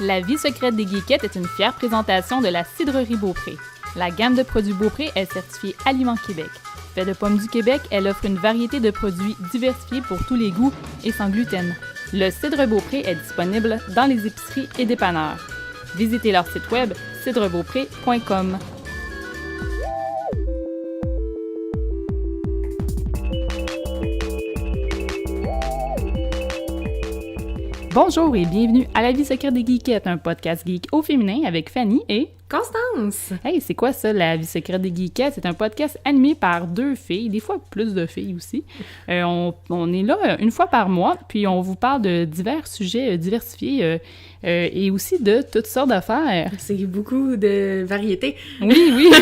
La vie secrète des geekettes est une fière présentation de la cidrerie Beaupré. La gamme de produits Beaupré est certifiée Aliment Québec. Fait de pommes du Québec, elle offre une variété de produits diversifiés pour tous les goûts et sans gluten. Le cidre Beaupré est disponible dans les épiceries et dépanneurs. Visitez leur site web cidrebeaupré.com. Bonjour et bienvenue à La vie secrète des geekettes, un podcast geek au féminin avec Fanny et Constance! Hey, c'est quoi ça, La vie secrète des geekettes? C'est un podcast animé par deux filles, des fois plus de filles aussi. On est là une fois par mois, puis on vous parle de divers sujets diversifiés et aussi de toutes sortes d'affaires. C'est beaucoup de variétés. Oui,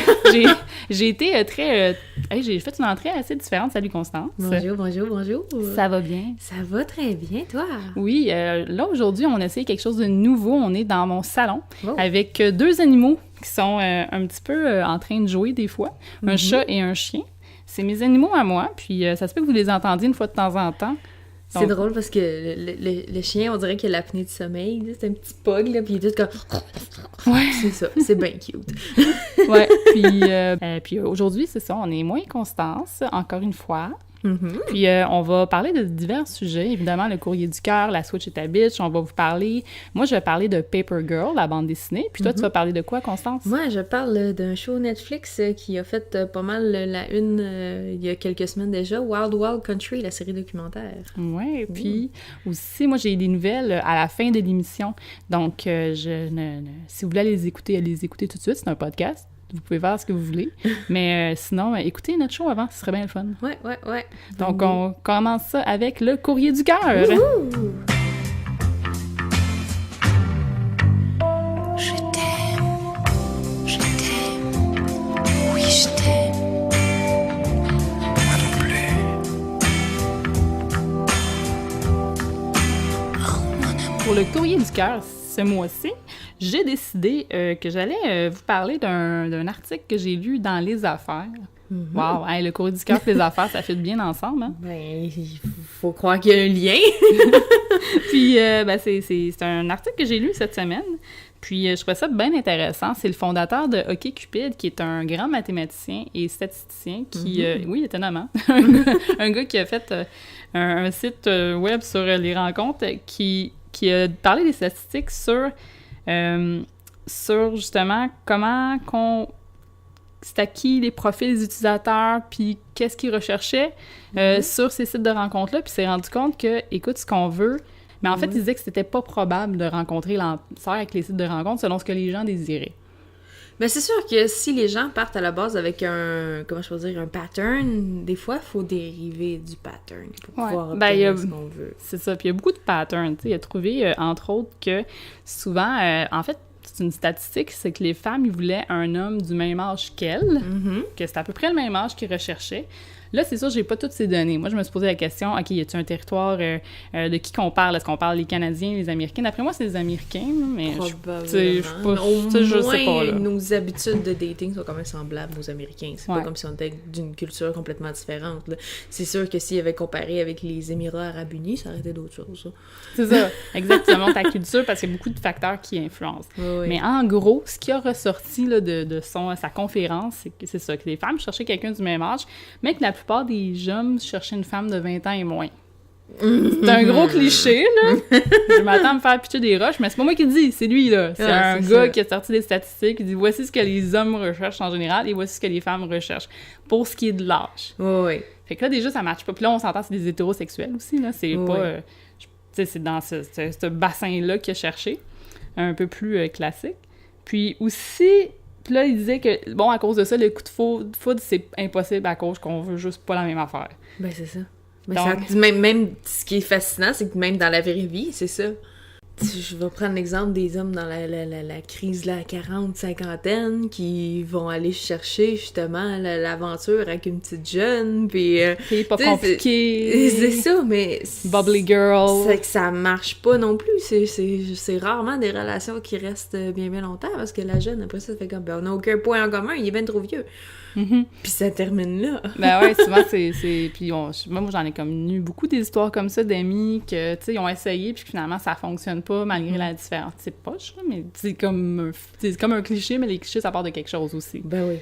j'ai été très... j'ai fait une entrée assez différente. Salut Constance. Bonjour. Ça va bien? Ça va très bien, toi? Oui, là aujourd'hui, on essaie quelque chose de nouveau. On est dans mon salon avec deux animaux qui sont un petit peu en train de jouer des fois, un chat et un chien. C'est mes animaux à moi, puis ça se peut que vous les entendiez une fois de temps en temps. C'est drôle parce que le chien, on dirait qu'il a l'apnée du sommeil. C'est un petit pug, là, puis il est tout comme... Ouais. C'est ça, c'est bien cute. Ouais, puis aujourd'hui, c'est ça, on est moins Constance, encore une fois. Mm-hmm. Puis on va parler de divers sujets, évidemment le courrier du cœur, la Switch et ta bitch, on va vous parler, moi je vais parler de Paper Girl, la bande dessinée, puis toi tu vas parler de quoi Constance? Moi je parle d'un show Netflix qui a fait pas mal la une il y a quelques semaines déjà, Wild Wild Country, la série documentaire. Ouais, puis aussi moi j'ai des nouvelles à la fin de l'émission, donc si vous voulez les écouter tout de suite, c'est un podcast. Vous pouvez faire ce que vous voulez. Mais sinon, écoutez notre show avant, ce serait bien le fun. Ouais. Donc, on commence ça avec le courrier du cœur. Wouhou! Je t'aime, oui je t'aime. Moi non plus. Oh mon amour. Pour le courrier du cœur, ce mois-ci, j'ai décidé que j'allais vous parler d'un article que j'ai lu dans Les Affaires. Mm-hmm. Wow! Hey, le courrier du cœur et les affaires, ça fit bien ensemble, hein? Ben, il faut croire qu'il y a un lien. Puis, c'est un article que j'ai lu cette semaine. Puis, je trouvais ça bien intéressant. C'est le fondateur de OkCupid, qui est un grand mathématicien et statisticien qui... oui, étonnamment. un gars qui a fait un site web sur les rencontres qui a parlé des statistiques sur justement comment c'est à qui les profils des utilisateurs, puis qu'est-ce qu'ils recherchaient sur ces sites de rencontres-là, puis s'est rendu compte que, écoute, ce qu'on veut, mais en fait, il disait que c'était pas probable de rencontrer l'âme sœur avec les sites de rencontres selon ce que les gens désiraient. Mais c'est sûr que si les gens partent à la base avec un pattern, des fois, il faut dériver du pattern pour pouvoir obtenir ce qu'on veut. C'est ça, puis il y a beaucoup de patterns. Il a trouvé, entre autres, que souvent, en fait, c'est une statistique, c'est que les femmes, ils voulaient un homme du même âge qu'elles, que c'était à peu près le même âge qu'ils recherchaient. Là, c'est sûr, j'ai pas toutes ces données. Moi, je me suis posé la question, OK, y a-t-il un territoire de qui qu'on parle? Est-ce qu'on parle les Canadiens, les Américains? D'après moi, c'est les Américains, mais je sais pas, là. Nos habitudes de dating sont quand même semblables aux Américains. C'est pas comme si on était d'une culture complètement différente, là. C'est sûr que s'il avait comparé avec les Émirats Arabes Unis, ça aurait été d'autres choses, ça. C'est ça, exactement, ta culture, parce qu'il y a beaucoup de facteurs qui influencent. Oui. Mais en gros, ce qui a ressorti là, de sa conférence, c'est ça, que les femmes cherchaient quelqu'un du même âge, mais que la plupart des hommes cherchaient une femme de 20 ans et moins. C'est un gros cliché, là. Je m'attends à me faire pitcher des roches, mais c'est pas moi qui le dis, c'est lui, là. C'est un gars qui a sorti des statistiques, qui dit « Voici ce que les hommes recherchent en général et voici ce que les femmes recherchent pour ce qui est de l'âge. » Oui. Fait que là, déjà, ça matche pas. Puis là, on s'entend, c'est des hétérosexuels aussi, là. C'est pas... tu sais, c'est dans ce bassin-là qu'il a cherché, un peu plus classique. Puis aussi... Puis là, il disait que, bon, à cause de ça, le coup de foudre, c'est impossible à cause qu'on veut juste pas la même affaire. Ben, c'est ça. Mais donc, ça, même ce qui est fascinant, c'est que même dans la vraie vie, c'est ça. Je vais prendre l'exemple des hommes dans la crise de la 40-50aine qui vont aller chercher justement l'aventure avec une petite jeune, puis... c'est pas compliqué. C'est ça, mais... Bubbly girl. C'est que ça marche pas non plus. C'est rarement des relations qui restent bien longtemps, parce que la jeune, après ça fait comme... Ben, on n'a aucun point en commun, il est bien trop vieux. Mm-hmm. Puis ça termine là. Ben ouais, souvent c'est... Puis moi, j'en ai comme eu beaucoup des histoires comme ça d'amis que, tu sais, ils ont essayé, puis finalement, ça fonctionne pas. pas malgré la différence. C'est poche, là, mais c'est comme un cliché, mais les clichés, ça part de quelque chose aussi. Ben oui.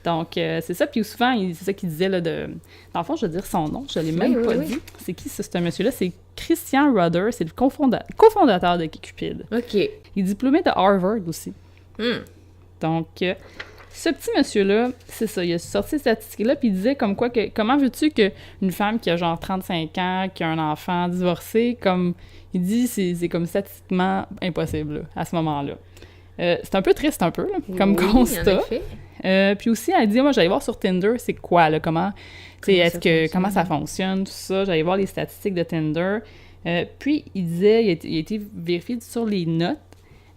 Donc, c'est ça. Puis souvent, c'est ça qu'il disait, là, Dans le fond, je vais dire son nom, je l'ai même pas dit. C'est qui, ça, ce monsieur-là? C'est Christian Rudder, c'est le cofondateur de OkCupid. OK. Il est diplômé de Harvard aussi. Donc, ce petit monsieur-là, c'est ça, il a sorti ces statistiques-là, puis il disait comme quoi que comment veux-tu qu'une femme qui a genre 35 ans, qui a un enfant divorcé, comme il dit, c'est comme statistiquement impossible là, à ce moment-là. C'est un peu triste, un peu, là, comme constat. En effet. Puis aussi, elle dit, moi, j'allais voir sur Tinder, c'est quoi, là, comment ça fonctionne, tout ça. J'allais voir les statistiques de Tinder. Puis, il disait, il a été vérifié sur les notes.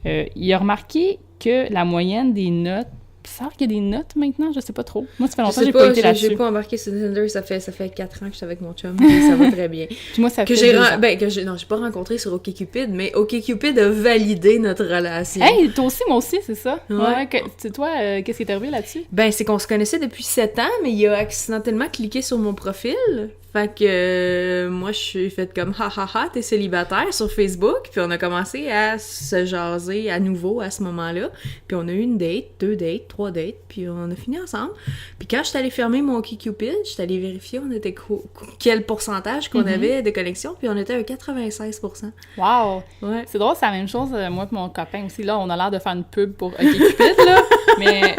Il a remarqué que la moyenne des notes, ça veut dire qu'il y a des notes maintenant, je sais pas trop. Moi, ça fait longtemps que j'ai pas été là-dessus. J'ai pas embarqué sur Tinder, ça fait 4 ans que je suis avec mon chum, et ça va très bien. Puis moi, ça fait non, j'ai pas rencontré sur OkCupid, mais OkCupid a validé notre relation. Hey, toi aussi, moi aussi, c'est ça. Ouais. C'est toi, qu'est-ce qui est arrivé là-dessus? Ben, c'est qu'on se connaissait depuis 7 ans, mais il a accidentellement cliqué sur mon profil. Fait que moi, je suis faite comme « Ha ha ha, t'es célibataire » sur Facebook. Puis on a commencé à se jaser à nouveau à ce moment-là. Puis on a eu une date, 2 dates, 3 dates, puis on a fini ensemble. Puis quand je suis allée fermer mon OkCupid, je suis allée vérifier on était quel pourcentage qu'on avait de connexion, puis on était à 96%. Wow! Ouais. C'est drôle, c'est la même chose, moi et mon copain aussi. Là, on a l'air de faire une pub pour OkCupid, là, mais...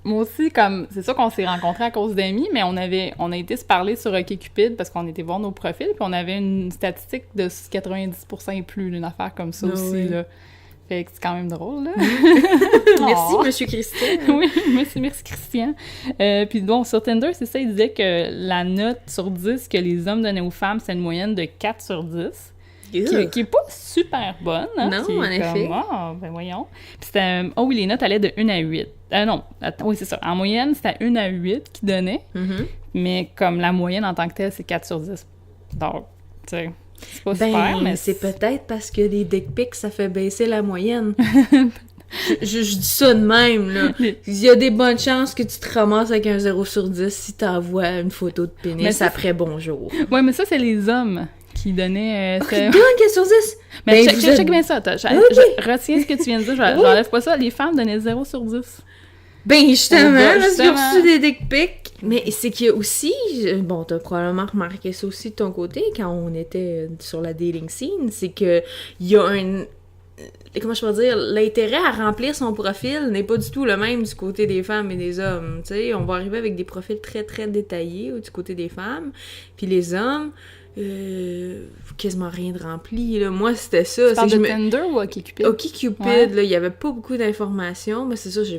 Moi aussi, comme c'est sûr qu'on s'est rencontrés à cause d'amis, mais on a été se parler sur OkCupid parce qu'on était voir nos profils, puis on avait une statistique de 90% et plus, une affaire comme ça aussi, oui. là. Fait que c'est quand même drôle, là. Merci, Monsieur Christian. Oui, merci Christian. Puis bon, sur Tinder, c'est ça, il disait que la note sur 10 que les hommes donnaient aux femmes, c'est une moyenne de 4 sur 10. Qui est pas super bonne. Hein, non, en effet. Ben voyons. Puis c'était... Oh oui, les notes allaient de 1 à 8. Non, oui, c'est ça. En moyenne, c'était 1 à 8 qui donnait. Mais comme la moyenne en tant que telle, c'est 4 sur 10. Donc, tu sais, c'est pas super, mais... c'est peut-être parce que les dick pics, ça fait baisser la moyenne. Je dis ça de même, là. Il y a des bonnes chances que tu te ramasses avec un 0 sur 10 si t'envoies une photo de pénis après bonjour. Ouais, mais ça, c'est les hommes qui donnaient... Regarde, 4 sur 10! Mais check bien ça. Je retiens ce que tu viens de dire, j'enlève pas ça. Les femmes donnaient 0 sur 10. Ben justement, parce qu'ils ont reçu des dick pics. Mais c'est qu'il y a aussi... Bon, t'as probablement remarqué ça aussi de ton côté, quand on était sur la dating scene, c'est que il y a un... Comment je peux dire? L'intérêt à remplir son profil n'est pas du tout le même du côté des femmes et des hommes. Tu sais, on va arriver avec des profils très, très détaillés du côté des femmes. Puis les hommes... quasiment rien de rempli, là. Moi, c'était ça. Tu parles de Tinder ou OkCupid? OkCupid, là, il y avait pas beaucoup d'informations, mais c'est ça, j'ai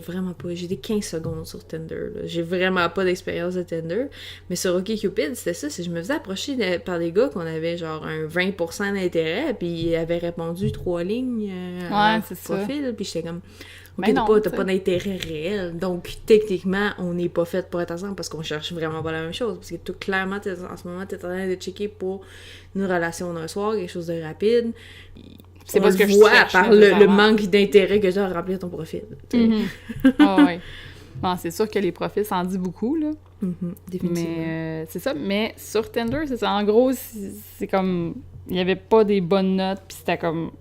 des 15 secondes sur Tinder, là. J'ai vraiment pas d'expérience de Tinder, mais sur OkCupid, c'était ça, je me faisais approcher par des gars qu'on avait genre un 20% d'intérêt, puis ils avaient répondu 3 lignes à leur profil, puis j'étais comme... OK, t'as pas d'intérêt réel. Donc, techniquement, on n'est pas fait pour être ensemble parce qu'on cherche vraiment pas la même chose. Parce que tout clairement, en ce moment, t'es en train de checker pour une relation d'un soir, quelque chose de rapide. C'est pas ce que je vois cherche, par le manque d'intérêt que tu as à remplir ton profil. Ouais. Bon, c'est sûr que les profils, ça en dit beaucoup, là. Définitivement. Mais c'est ça. Mais sur Tinder, c'est ça. En gros, c'est comme... Il y avait pas des bonnes notes, puis c'était comme...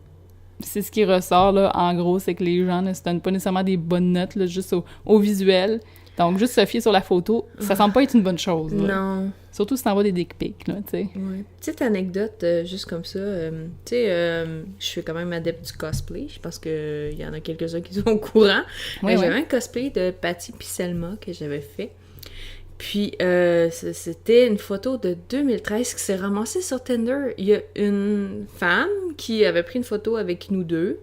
C'est ce qui ressort, là, en gros, c'est que les gens ne se donnent pas nécessairement des bonnes notes, là, juste au visuel. Donc, juste se fier sur la photo, ça semble pas être une bonne chose, là. Non. Surtout si t'envoies des dick pics, là, tu sais. Ouais. Petite anecdote, juste comme ça, tu sais, je suis quand même adepte du cosplay, parce que il y en a quelques-uns qui sont au courant. J'avais un cosplay de Patty puis Selma que j'avais fait. Puis, c'était une photo de 2013 qui s'est ramassée sur Tinder. Il y a une femme qui avait pris une photo avec nous deux,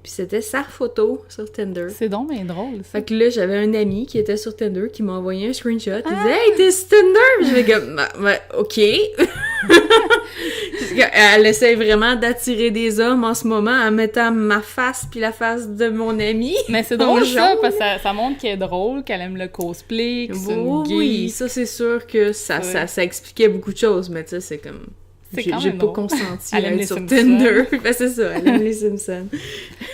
puis c'était sa photo sur Tinder. C'est donc bien drôle, ça. Fait que là, j'avais un ami qui était sur Tinder qui m'a envoyé un screenshot. Il disait « Hey, t'es sur Tinder! » Puis je vais comme « OK. » Elle essaie vraiment d'attirer des hommes en ce moment en mettant ma face puis la face de mon ami. Mais c'est drôle ça, parce que ça montre qu'elle est drôle, qu'elle aime le cosplay, que c'est une gay. Oui, ça c'est sûr que ça expliquait beaucoup de choses, mais tu sais, c'est comme... J'ai pas consenti à être sur Tinder. Ben c'est ça, elle aime les Simpsons.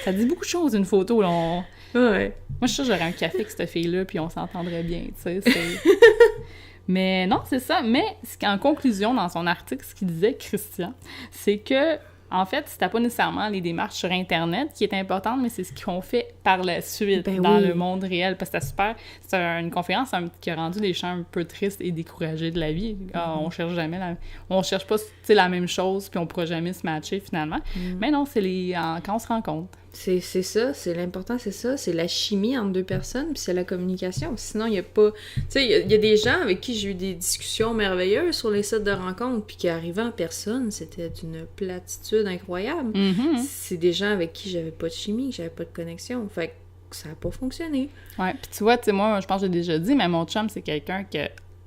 Ça dit beaucoup de choses, une photo, là. Ouais. Moi, je suis sûre que j'aurais un café avec cette fille-là, puis on s'entendrait bien, tu sais. Mais non, c'est ça. Mais en conclusion, dans son article, ce qu'il disait, Christian, c'est que en fait, c'était pas nécessairement les démarches sur Internet qui est importante, mais c'est ce qu'on fait par la suite dans le monde réel. Parce que c'était super. C'était une conférence qui a rendu les gens un peu tristes et découragés de la vie. On cherche jamais on cherche pas, tu sais, la même chose, puis on pourra jamais se matcher finalement. Mais non, c'est quand on se rencontre. C'est ça, c'est l'important, c'est ça, c'est la chimie entre deux personnes, puis c'est la communication. Sinon, il y a pas... Tu sais, il y a des gens avec qui j'ai eu des discussions merveilleuses sur les sites de rencontres, puis qui arrivaient en personne, c'était d'une platitude incroyable. C'est des gens avec qui j'avais pas de chimie, j'avais pas de connexion, fait que ça a pas fonctionné. Ouais, puis tu vois, tu sais, moi, je pense que j'ai déjà dit, mais mon chum, c'est quelqu'un que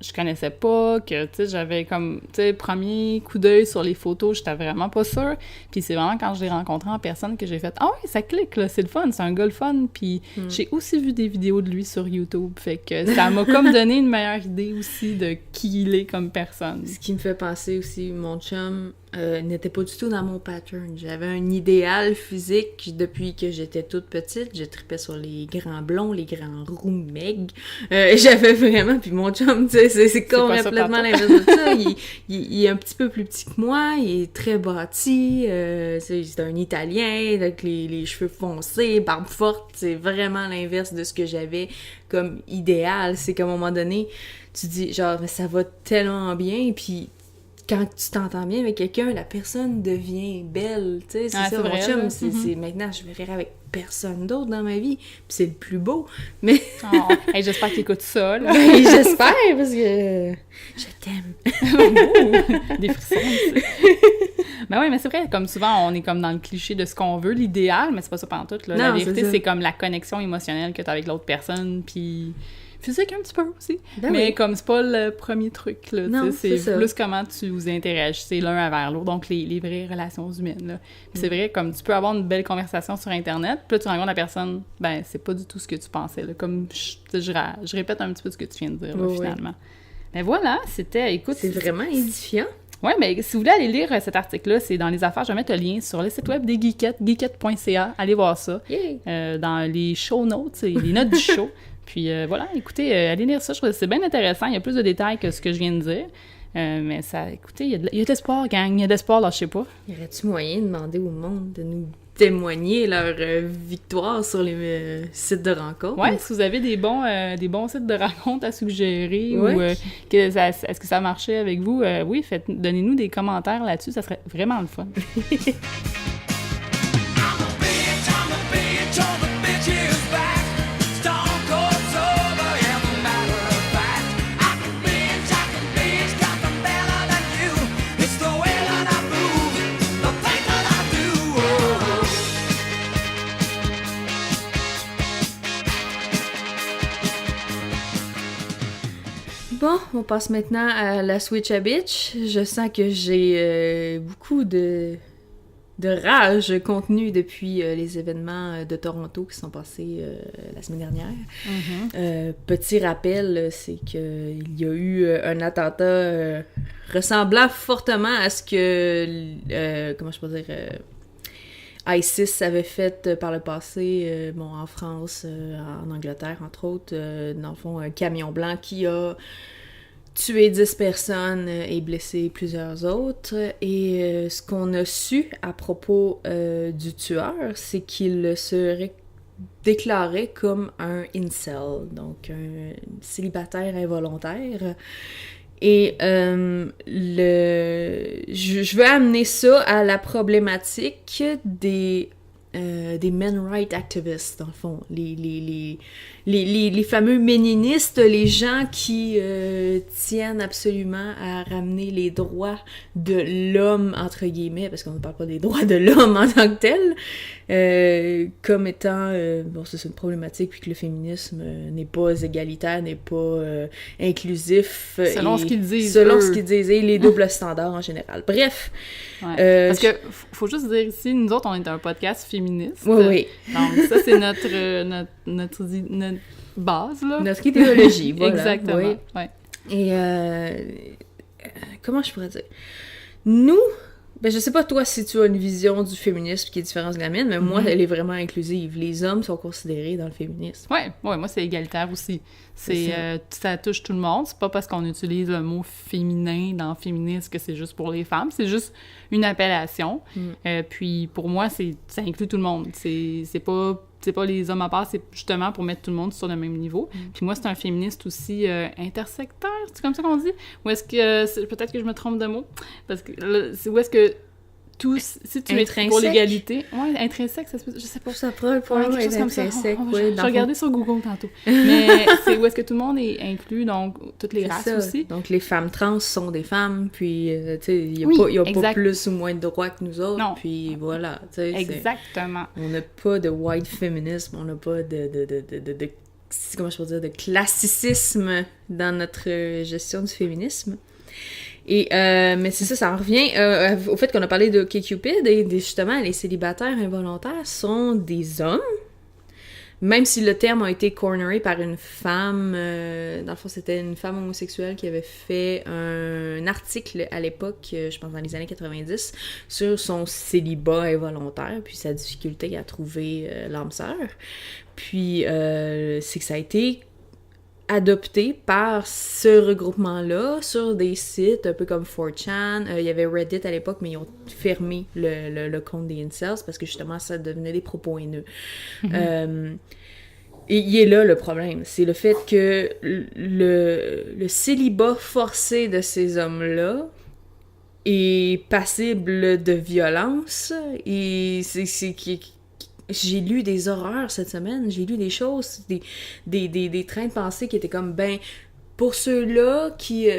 je connaissais pas, que, tu sais, j'avais comme, tu sais, premier coup d'œil sur les photos, j'étais vraiment pas sûre. Puis c'est vraiment quand je l'ai rencontré en personne que j'ai fait « Ah oui, ça clique, là, c'est le fun, c'est un gars le fun. » Puis j'ai aussi vu des vidéos de lui sur YouTube, fait que ça m'a comme donné une meilleure idée aussi de qui il est comme personne. Ce qui me fait penser aussi, mon chum n'était pas du tout dans mon pattern. J'avais un idéal physique depuis que j'étais toute petite. Je tripais sur les grands blonds, les grands roux maigres. J'avais vraiment... Puis mon chum, tu sais, c'est complètement l'inverse de ça. Il est un petit peu plus petit que moi. Il est très bâti. C'est un Italien avec les cheveux foncés, barbe forte. C'est vraiment l'inverse de ce que j'avais comme idéal. C'est qu'à un moment donné, tu dis genre, mais ça va tellement bien. Puis quand tu t'entends bien avec quelqu'un, la personne devient belle, tu sais, c'est ça, mon chum, c'est maintenant, je vais rire avec personne d'autre dans ma vie, puis c'est le plus beau, mais... Hey, j'espère qu'il écoute ça, là. Ben, j'espère, parce que je t'aime. Des frissons, mais oui, mais c'est vrai, comme souvent, on est comme dans le cliché de ce qu'on veut, l'idéal, mais c'est pas ça pantoute, là. Non, la vérité, c'est comme la connexion émotionnelle que t'as avec l'autre personne, puis... physique un petit peu aussi. Ben mais oui. comme c'est pas le premier truc, là. Non, c'est ça. plus comment tu vous interagissez l'un envers l'autre, donc les vraies relations humaines, là. Puis c'est vrai, comme tu peux avoir une belle conversation sur Internet, puis là, tu rencontres la personne, ben, c'est pas du tout ce que tu pensais, là. Comme, je répète un petit peu ce que tu viens de dire, là, finalement. Mais voilà, c'était, écoute... C'est vraiment édifiant. Ouais, mais si vous voulez aller lire cet article-là, c'est dans les affaires. Je vais mettre le lien sur le site web des Geekettes, geekette.ca. Allez voir ça. Dans les show notes, les notes du show. Puis voilà, écoutez, allez lire ça. Je trouve que c'est bien intéressant. Il y a plus de détails que ce que je viens de dire. Mais ça, écoutez, il y a de l'espoir, gang. Il y a de l'espoir, là, je sais pas. Y aurait-tu moyen de demander au monde de nous témoigner leur victoire sur les sites de rencontres? Ouais, si vous avez des bons sites de rencontres à suggérer ou est-ce que ça marchait avec vous, oui, donnez-nous des commentaires là-dessus. Ça serait vraiment le fun. Bon, on passe maintenant à la Switch à Bitch. Je sens que j'ai beaucoup de rage contenue depuis les événements de Toronto qui sont passés la semaine dernière. Petit rappel, c'est qu'il y a eu un attentat ressemblant fortement à ce que, comment je peux dire, ISIS avait fait par le passé, en France, en Angleterre, entre autres, dans le fond, un camion blanc qui a tué 10 personnes et blessé plusieurs autres. Et ce qu'on a su à propos du tueur, c'est qu'il serait déclaré comme un incel, donc un célibataire involontaire. Et je veux amener ça à la problématique des men rights activists, dans le fond. Les fameux méninistes, les gens qui tiennent absolument à ramener les droits de l'homme, entre guillemets, parce qu'on ne parle pas des droits de l'homme en tant que tel, comme étant, c'est une problématique, puis que le féminisme n'est pas égalitaire, n'est pas inclusif. Selon ce qu'ils disent. Selon ce qu'ils disent, et les doubles standards en général. Bref. Ouais. Parce que faut juste dire ici, nous autres, on est un podcast féministe. Oui. Donc ça, c'est notre base, là. Notre idéologie, voilà. Exactement, oui. Ouais. Et comment je pourrais dire? Nous, Ben, je sais pas, toi, si tu as une vision du féminisme qui est différente de la mienne, mais moi, elle est vraiment inclusive. Les hommes sont considérés dans le féminisme. Ouais, moi, c'est égalitaire aussi. Ça touche tout le monde. C'est pas parce qu'on utilise le mot féminin dans féminisme que c'est juste pour les femmes. C'est juste une appellation. Puis, pour moi, ça inclut tout le monde. C'est pas les hommes à part, c'est justement pour mettre tout le monde sur le même niveau. Puis moi, c'est un féministe aussi intersectaire, c'est comme ça qu'on dit? Ou est-ce que... Peut-être que je me trompe de mot. Parce que là, où est-ce que tous... Si tu es pour l'égalité... Ouais, intrinsèque, ça se peut... Je sais pas. Ça prend le point quelque chose comme ça. intrinsèque. Je vais regarder sur Google tantôt. Mais c'est où est-ce que tout le monde est inclus, donc toutes les races aussi. Donc les femmes trans sont des femmes, puis tu sais, il y a pas plus ou moins de droits que nous autres, non. Puis voilà, tu sais. Exactement. On n'a pas de white feminisme, on n'a pas de comment je peux dire, de classicisme dans notre gestion du féminisme. Et mais c'est ça en revient au fait qu'on a parlé de OkCupid et justement les célibataires involontaires sont des hommes, même si le terme a été corneré par une femme, dans le fond c'était une femme homosexuelle qui avait fait un article à l'époque, je pense dans les années 90, sur son célibat involontaire, puis sa difficulté à trouver l'âme sœur. Puis c'est que ça a été adopté par ce regroupement-là sur des sites un peu comme 4chan. Il y avait Reddit à l'époque, mais ils ont fermé le compte des incels parce que justement ça devenait des propos haineux. Et il est là le problème, c'est le fait que le célibat forcé de ces hommes-là est passible de violence et j'ai lu des horreurs cette semaine, j'ai lu des choses, des trains de pensée qui étaient comme, ben, pour ceux-là,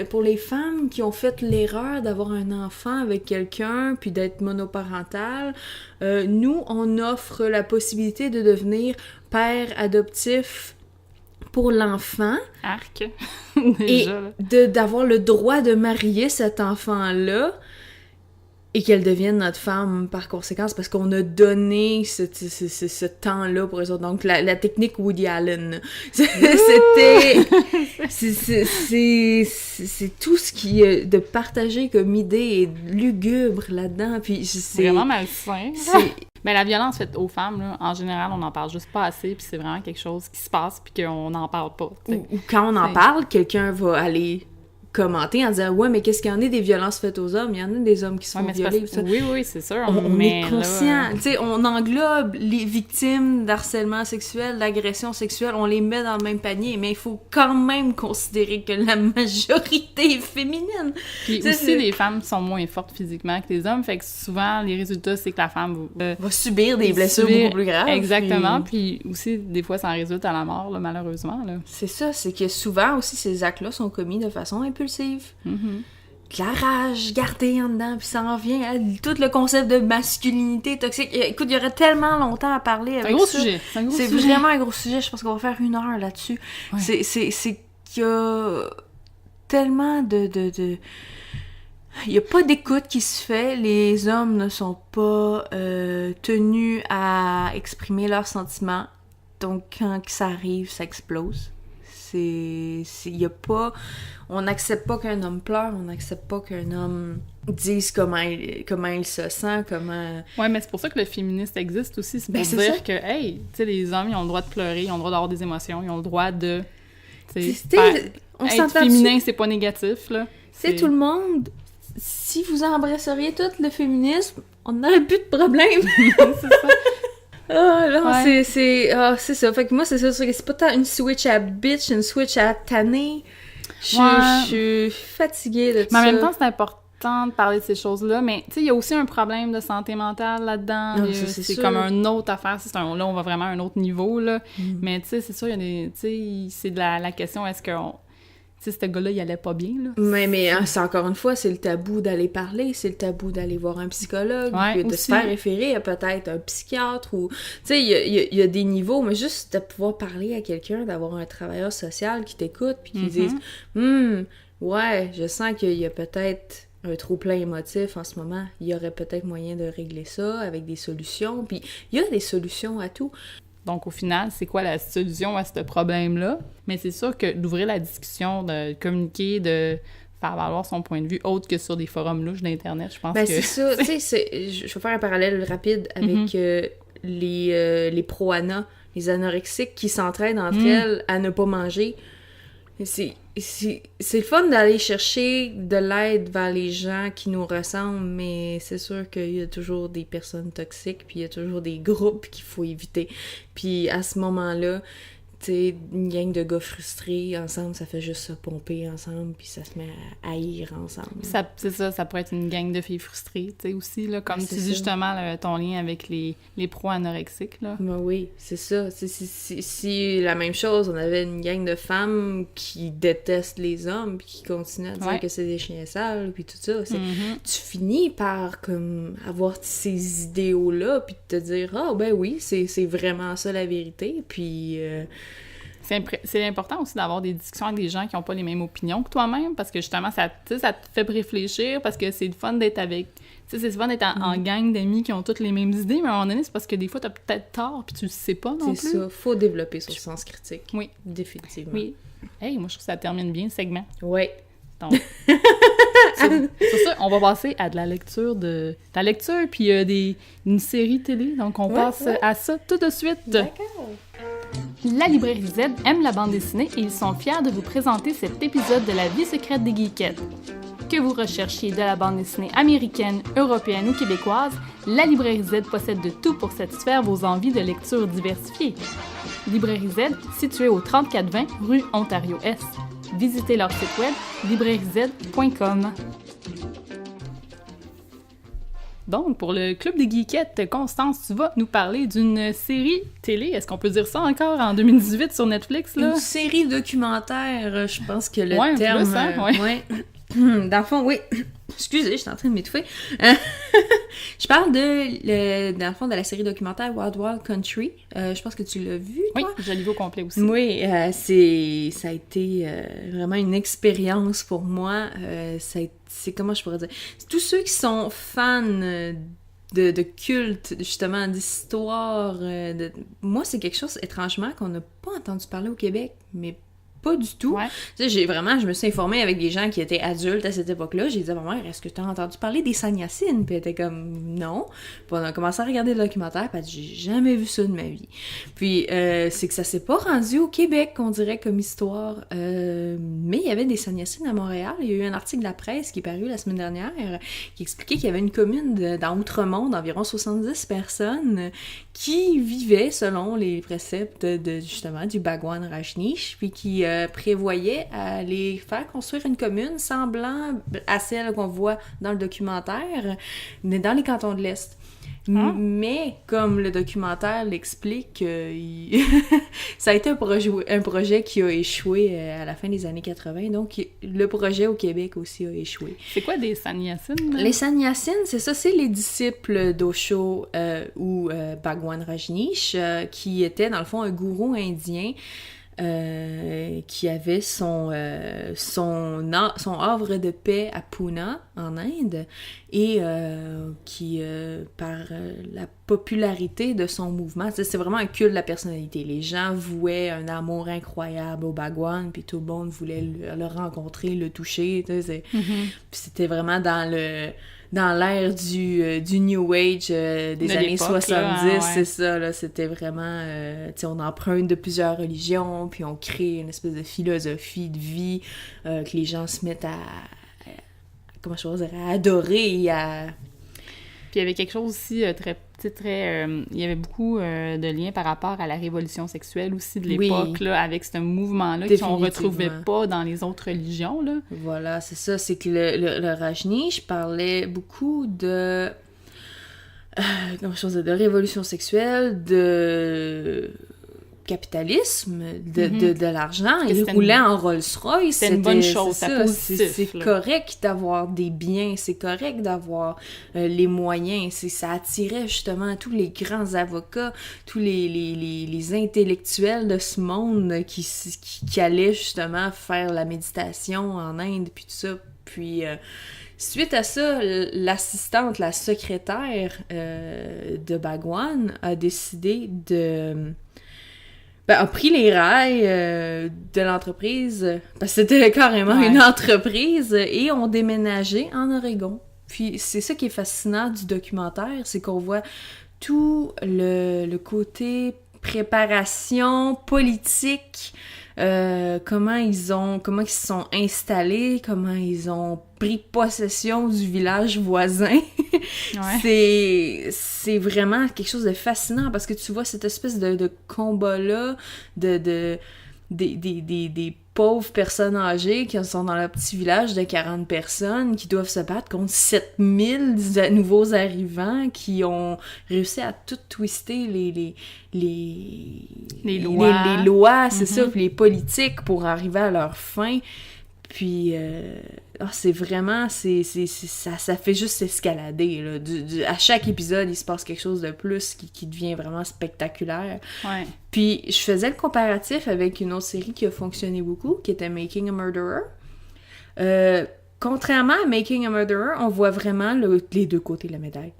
pour les femmes qui ont fait l'erreur d'avoir un enfant avec quelqu'un, puis d'être monoparental, nous, on offre la possibilité de devenir père adoptif pour l'enfant. Arc. Déjà, et d'avoir le droit de marier cet enfant-là, et qu'elle devienne notre femme par conséquence, parce qu'on a donné ce temps-là pour eux autres. Donc, la technique Woody Allen, c'était... c'est tout ce qui est de partager comme idée est lugubre là-dedans, puis c'est... Vraiment malsain. Mais la violence faite aux femmes, là, en général, on n'en parle juste pas assez, puis c'est vraiment quelque chose qui se passe, puis qu'on n'en parle pas. Ou quand on en parle, quelqu'un va aller commenter en disant « Ouais, mais qu'est-ce qu'il y en a des violences faites aux hommes? Il y en a des hommes qui se font violer. » Oui, c'est sûr. On est conscient. Tu sais, on englobe les victimes d'harcèlement sexuel, d'agression sexuelle, on les met dans le même panier, mais il faut quand même considérer que la majorité est féminine. Puis aussi, les femmes sont moins fortes physiquement que les hommes, fait que souvent, les résultats, c'est que la femme va subir des blessures beaucoup plus graves. Exactement, puis aussi, des fois, ça en résulte à la mort, là, malheureusement. Là. C'est ça, c'est que souvent aussi, ces actes-là sont commis de façon impulsive. De la rage gardée en dedans, puis ça en vient à tout le concept de masculinité toxique. Écoute, il y aurait tellement longtemps à parler avec ça. C'est vraiment un gros sujet, je pense qu'on va faire 1 heure là-dessus. Ouais. C'est qu'il y a tellement de... Il n'y a pas d'écoute qui se fait, les hommes ne sont pas tenus à exprimer leurs sentiments, donc quand ça arrive, ça explose. Il y a pas... On n'accepte pas qu'un homme pleure, on n'accepte pas qu'un homme dise comment il se sent, comment... Ouais, mais c'est pour ça que le féministe existe aussi, c'est pour dire que, hey, tu sais, les hommes, ils ont le droit de pleurer, ils ont le droit d'avoir des émotions, ils ont le droit de... être féminin, c'est pas négatif, là. C'est tout le monde... Si vous embrasseriez tout le féminisme, on n'aurait plus de problème. C'est ça. Ah, non, ouais. C'est ça. Fait que moi, c'est ça. C'est pas tant une switch à bitch, une switch à tanner. Je suis fatiguée de tout ça. Mais en même temps, c'est important de parler de ces choses-là. Mais, tu sais, il y a aussi un problème de santé mentale là-dedans. Non, c'est comme une autre affaire. Là, on va vraiment à un autre niveau, là. Mais, tu sais, c'est sûr, il y a des... Tu sais, c'est de la question, est-ce qu'on... Tu sais, ce gars-là, il allait pas bien, là. Mais c'est encore une fois, c'est le tabou d'aller parler, c'est le tabou d'aller voir un psychologue, de se faire référer à peut-être un psychiatre, ou... Tu sais, il y a des niveaux, mais juste de pouvoir parler à quelqu'un, d'avoir un travailleur social qui t'écoute, puis qui dise « ouais, je sens qu'il y a peut-être un trop-plein émotif en ce moment, il y aurait peut-être moyen de régler ça avec des solutions, puis il y a des solutions à tout. » Donc, au final, c'est quoi la solution à ce problème-là? Mais c'est sûr que d'ouvrir la discussion, de communiquer, de faire valoir son point de vue, autre que sur des forums louches d'Internet, je pense Ben, que... c'est ça, tu sais, je vais faire un parallèle rapide avec les pro-ANA, les anorexiques qui s'entraident entre elles à ne pas manger. C'est le fun d'aller chercher de l'aide vers les gens qui nous ressemblent, mais c'est sûr qu'il y a toujours des personnes toxiques, puis il y a toujours des groupes qu'il faut éviter. Puis à ce moment-là, tu sais, une gang de gars frustrés ensemble, ça fait juste se pomper ensemble, puis ça se met à haïr ensemble. C'est ça, ça pourrait être une gang de filles frustrées, tu sais, aussi, là, comme tu dis justement ton lien avec les pro-anorexiques, là. Ben oui, c'est ça. Si la même chose, on avait une gang de femmes qui détestent les hommes, puis qui continuent à dire que c'est des chiens sales, puis tout ça, tu finis par, comme, avoir ces idéaux-là, puis te dire « Ah, ben oui, c'est vraiment ça la vérité », puis... C'est important aussi d'avoir des discussions avec des gens qui n'ont pas les mêmes opinions que toi-même, parce que justement, ça te fait réfléchir, parce que c'est le fun d'être avec... Tu sais, c'est le fun d'être en gang d'amis qui ont toutes les mêmes idées, mais à un moment donné, c'est parce que des fois, t'as peut-être tort, puis tu le sais pas non plus. C'est ça, faut développer son sens critique. Oui. Définitivement. Oui. Hey, moi, je trouve que ça termine bien, le segment. Oui. Donc, sur ça, on va passer à de la lecture, puis une série télé, donc on passe à ça tout de suite. D'accord. La Librairie Z aime la bande dessinée et ils sont fiers de vous présenter cet épisode de La vie secrète des geekettes. Que vous recherchiez de la bande dessinée américaine, européenne ou québécoise, la Librairie Z possède de tout pour satisfaire vos envies de lecture diversifiées. Librairie Z, située au 3420 rue Ontario-Est. Visitez leur site web librairiez.com. Donc, pour le Club des Geekettes, Constance, tu vas nous parler d'une série télé. Est-ce qu'on peut dire ça encore en 2018 sur Netflix, là? Une série documentaire, je pense que le ouais, terme... Plus, hein? Ouais. Dans le fond, oui. Excusez, je suis en train de m'étouffer. Je parle dans le fond, de la série documentaire Wild Wild Country. Je pense que tu l'as vu, toi? Oui, je l'ai vu au complet aussi. Oui, ça a été vraiment une expérience pour moi. C'est comment je pourrais dire? Tous ceux qui sont fans de culte, justement, d'histoire. Moi, c'est quelque chose, étrangement, qu'on n'a pas entendu parler au Québec, mais pas du tout. Ouais. Tu sais, je me suis informée avec des gens qui étaient adultes à cette époque-là. J'ai dit à ma mère, est-ce que tu as entendu parler des Sannyasin? Puis elle était comme, non. Puis on a commencé à regarder le documentaire, puis elle dit, j'ai jamais vu ça de ma vie. Puis c'est que ça s'est pas rendu au Québec, on dirait, comme histoire. Mais il y avait des Sannyasin à Montréal. Il y a eu un article de la presse qui est paru la semaine dernière qui expliquait qu'il y avait une commune dans Outremont d'environ 70 personnes qui vivaient selon les préceptes justement du Bhagwan Rajneesh, puis qui prévoyait aller faire construire une commune semblant à celle qu'on voit dans le documentaire, mais dans les cantons de l'Est. Mais, comme le documentaire l'explique, ça a été un projet qui a échoué à la fin des années 80, donc le projet au Québec aussi a échoué. C'est quoi des Sannyasin? Les Sannyasin, c'est ça, c'est les disciples d'Osho ou Bhagwan Rajneesh, qui était dans le fond un gourou indien qui avait son havre de paix à Pune, en Inde, et qui, par la popularité de son mouvement, c'est vraiment un culte de la personnalité. Les gens vouaient un amour incroyable au Bhagwan, puis tout le monde voulait le rencontrer, le toucher, tu sais, puis c'était vraiment dans l'ère du New Age des années 70, là, c'est ça, là, c'était vraiment, tu sais, on emprunte de plusieurs religions, puis on crée une espèce de philosophie de vie que les gens se mettent à adorer et à... Puis il y avait quelque chose aussi il y avait beaucoup de liens par rapport à la révolution sexuelle aussi de l'époque, là, avec ce mouvement-là qu'on retrouvait pas dans les autres religions, là. Voilà, c'est ça, c'est que le Rajneesh parlait beaucoup de de révolution sexuelle, de capitalisme, de l'argent. Il roulait en Rolls-Royce. C'est une bonne chose, c'est correct d'avoir des biens, c'est correct d'avoir les moyens. Ça attirait justement tous les grands avocats, tous les intellectuels de ce monde qui allaient justement faire la méditation en Inde, puis tout ça. Puis... suite à ça, l'assistante, la secrétaire de Bhagwan a décidé de a pris les rails de l'entreprise, parce que c'était carrément une entreprise, et ont déménagé en Oregon. Puis c'est ça qui est fascinant du documentaire, c'est qu'on voit tout le côté préparation politique, comment ils se sont installés, comment ils ont pris possession du village voisin. C'est vraiment quelque chose de fascinant parce que tu vois cette espèce de combat-là des pauvres personnes âgées qui sont dans leur petit village de 40 personnes qui doivent se battre contre 7000 nouveaux arrivants qui ont réussi à tout twister les lois, c'est ça, puis les politiques pour arriver à leur fin. Puis, c'est vraiment, ça fait juste escalader, là. À chaque épisode, il se passe quelque chose de plus qui devient vraiment spectaculaire. Ouais. Puis, je faisais le comparatif avec une autre série qui a fonctionné beaucoup, qui était Making a Murderer. Contrairement à Making a Murderer, on voit vraiment les deux côtés de la médaille.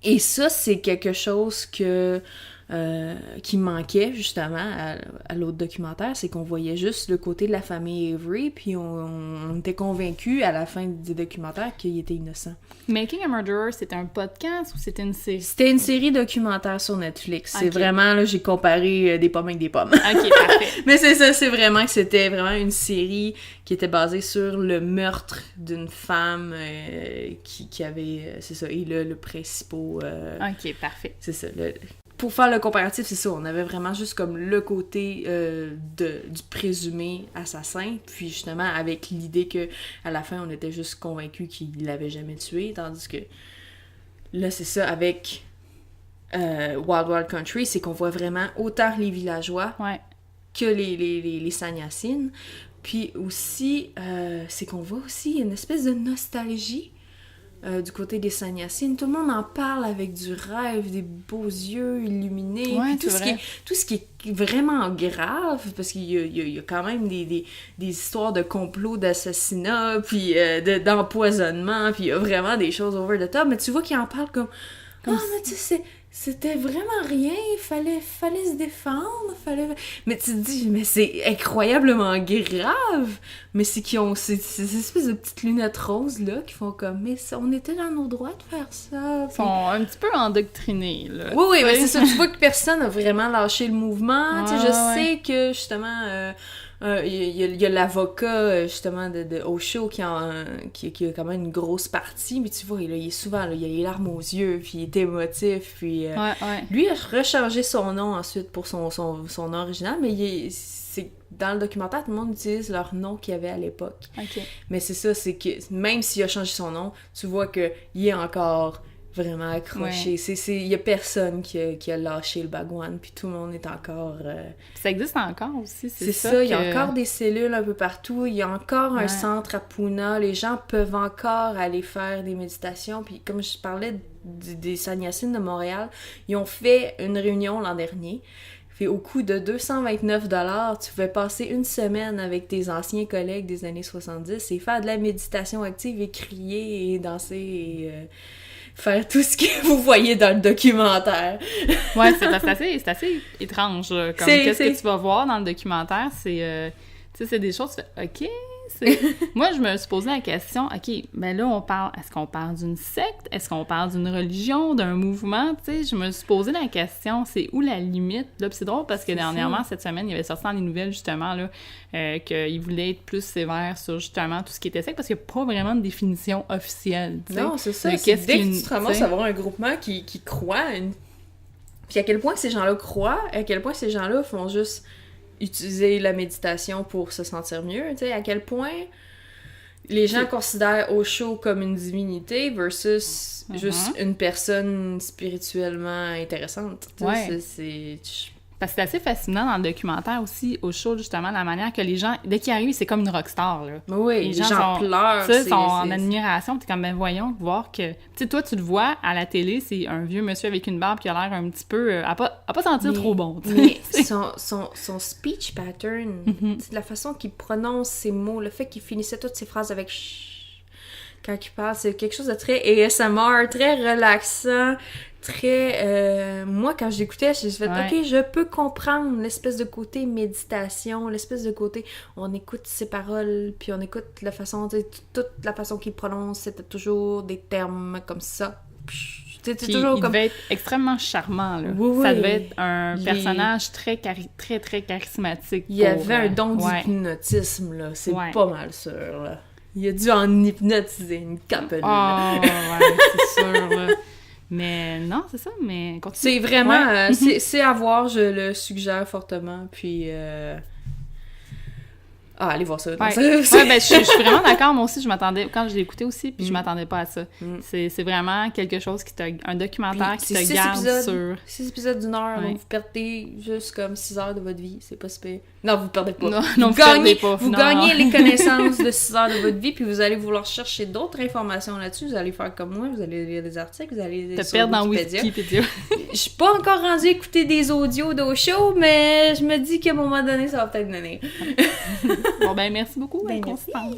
Et ça, c'est quelque chose qui manquait justement à l'autre documentaire, c'est qu'on voyait juste le côté de la famille Avery, puis on était convaincus à la fin du documentaire qu'il était innocent. Making a Murderer, c'était un podcast ou c'était une série? C'était une série documentaire sur Netflix. Okay. C'est vraiment, là, j'ai comparé des pommes avec des pommes. Ok, parfait. Mais c'est ça, c'est vraiment que c'était vraiment une série qui était basée sur le meurtre d'une femme qui avait, c'est ça, et le principal... ok, parfait. C'est ça, pour faire le comparatif, c'est ça, on avait vraiment juste comme le côté du présumé assassin, puis justement avec l'idée que à la fin on était juste convaincus qu'il l'avait jamais tué, tandis que là c'est ça, avec Wild Wild Country, c'est qu'on voit vraiment autant les villageois que les Sannyasin, puis aussi c'est qu'on voit aussi une espèce de nostalgie du côté des Sannyasin. Tout le monde en parle avec du rêve, des beaux yeux illuminés, puis tout ce qui est vraiment grave, parce qu'il y a quand même des histoires de complots, d'assassinats, puis d'empoisonnement, puis il y a vraiment des choses over the top, mais tu vois qu'ils en parlent comme mais tu sais, c'était vraiment rien, il fallait se défendre, mais tu te dis, mais c'est incroyablement grave, mais c'est qu'ils ont ces espèces de petites lunettes roses là qui font comme, mais on était dans nos droits de faire ça. Ils sont un petit peu endoctrinés, là. Oui, mais c'est ça, tu vois que personne n'a vraiment lâché le mouvement, tu sais, je sais que justement... il y a l'avocat justement de Osho qui a quand même une grosse partie, mais tu vois, il est souvent là, il a les larmes aux yeux, puis il est émotif, puis lui il a rechangé son nom ensuite pour son nom original, mais c'est dans le documentaire, tout le monde utilise leur nom qu'il y avait à l'époque. Mais c'est ça, c'est que même s'il a changé son nom, tu vois que il est encore vraiment accroché. Il y a personne qui a lâché le bagouane, puis tout le monde est encore... Ça existe encore aussi, c'est ça. Il y a encore des cellules un peu partout, il y a encore un centre à Pune, les gens peuvent encore aller faire des méditations, puis comme je parlais des Sannyasin de Montréal, ils ont fait une réunion l'an dernier. Puis au coût de 229$, tu pouvais passer une semaine avec tes anciens collègues des années 70 et faire de la méditation active et crier et danser et... faire tout ce que vous voyez dans le documentaire. Ouais, c'est assez étrange. Comme qu'est-ce que tu vas voir dans le documentaire, c'est... tu sais, c'est des choses... OK, moi, je me suis posé la question, OK, ben là, est-ce qu'on parle d'une secte? Est-ce qu'on parle d'une religion, d'un mouvement? Tu sais, je me suis posé la question, c'est où la limite? Là, puis c'est drôle parce que dernièrement, cette semaine, il y avait sorti dans les nouvelles, justement, là, qu'il voulait être plus sévère sur, justement, tout ce qui était secte, parce qu'il n'y a pas vraiment de définition officielle, tu sais. Non, c'est ça. Dès que tu te ramasses à avoir un groupement qui croit, puis à quel point ces gens-là croient, à quel point ces gens-là font juste... utiliser la méditation pour se sentir mieux, tu sais, à quel point les gens considèrent Osho comme une divinité versus juste une personne spirituellement intéressante. Parce que c'est assez fascinant dans le documentaire aussi, Osho, justement, la manière que les gens, dès qu'ils arrivent, c'est comme une rockstar, là. Oui, les gens pleurent. Ils sont en admiration, t'es comme, ben voyons, voir que... Tu sais, toi, tu le vois, à la télé, c'est un vieux monsieur avec une barbe qui a l'air un petit peu... à pas sentir trop bon, mais son speech pattern, c'est la façon qu'il prononce ses mots, le fait qu'il finissait toutes ses phrases avec... quand il parle, c'est quelque chose de très ASMR, très relaxant, très... moi, quand je l'écoutais, j'ai fait, Ouais. OK, je peux comprendre l'espèce de côté méditation, l'espèce de côté, on écoute ses paroles, puis on écoute la façon, tu sais, toute la façon qu'il prononce, c'était toujours des termes comme ça. C'était Puis toujours il comme... devait être extrêmement charmant, là. Oui, Ça oui. devait être un Il- personnage très, très, très charismatique. Il y pour, avait un don ouais. d'hypnotisme, là, c'est Ouais. pas mal sûr, là. Il a dû en hypnotiser une couple. Ah, ouais, c'est sûr, là. Mais non, c'est ça, mais continue. C'est vraiment... Ouais. c'est à voir, je le suggère fortement, puis... Ah, allez voir ça. Ouais, Ça, ouais, ben, je suis vraiment d'accord. Moi aussi, je m'attendais, quand je l'ai écouté aussi, puis je Mm. m'attendais pas à ça. Mm. C'est vraiment quelque chose qui te, un documentaire Puis qui c'est te 6 garde épisodes. sur... 6 épisodes d'une heure, Ouais. donc vous perdez juste comme 6 heures de votre vie, c'est pas super. Non, vous perdez pas. Non, vous non, vous gagnez, perdez pas. vous Non. gagnez les connaissances de 6 heures de votre vie, puis vous allez vouloir chercher d'autres informations là-dessus, vous allez faire comme moi, vous allez lire des articles, vous allez lire Te sur perdre dans Wikipédia. Wikipédia. Je suis pas encore rendue à écouter des audios d'au show, mais je me dis qu'à un moment donné, ça va peut-être donner. Bon, ben, merci beaucoup, Ben, Constance.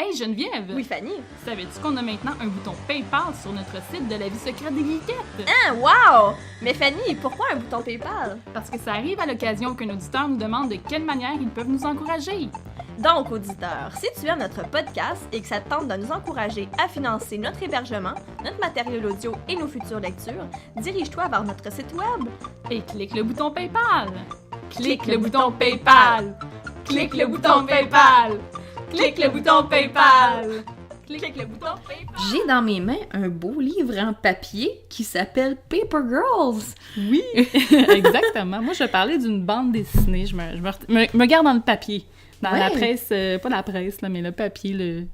Hey, Geneviève! Oui, Fanny. Savais-tu qu'on a maintenant un bouton PayPal sur notre site de la vie secrète des geekettes? Ah, wow! Mais Fanny, pourquoi un bouton PayPal? Parce que ça arrive à l'occasion qu'un auditeur nous demande de quelle manière ils peuvent nous encourager. Donc, auditeur, si tu aimes notre podcast et que ça te tente de nous encourager à financer notre hébergement, notre matériel audio et nos futures lectures, dirige-toi vers notre site web. Et clique le bouton PayPal. Clique le bouton PayPal. Clique le bouton PayPal. Clique le bouton PayPal. Clique le bouton PayPal. J'ai dans mes mains un beau livre en papier qui s'appelle Paper Girls. Oui, exactement. Moi, je parlais d'une bande dessinée. Je me garde dans le papier. Dans la Ouais. presse, pas la presse, là, mais le papier,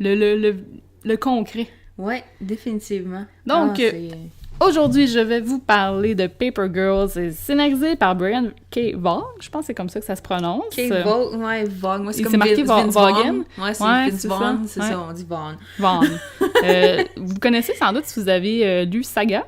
le concret. Ouais, définitivement. Donc, aujourd'hui, je vais vous parler de Paper Girls. C'est scénarisé par Brian K. Vaughan. Je pense que c'est comme ça que ça se prononce. Kate Vaughan, ouais, Vaughan. Moi, c'est Et comme c'est marqué Vince Vaughan. Ouais, c'est Ouais, Vince c'est Vaughn, ça. c'est Ouais. ça, on dit Vaughan. Vaughan. Vous connaissez sans doute si vous avez lu Saga.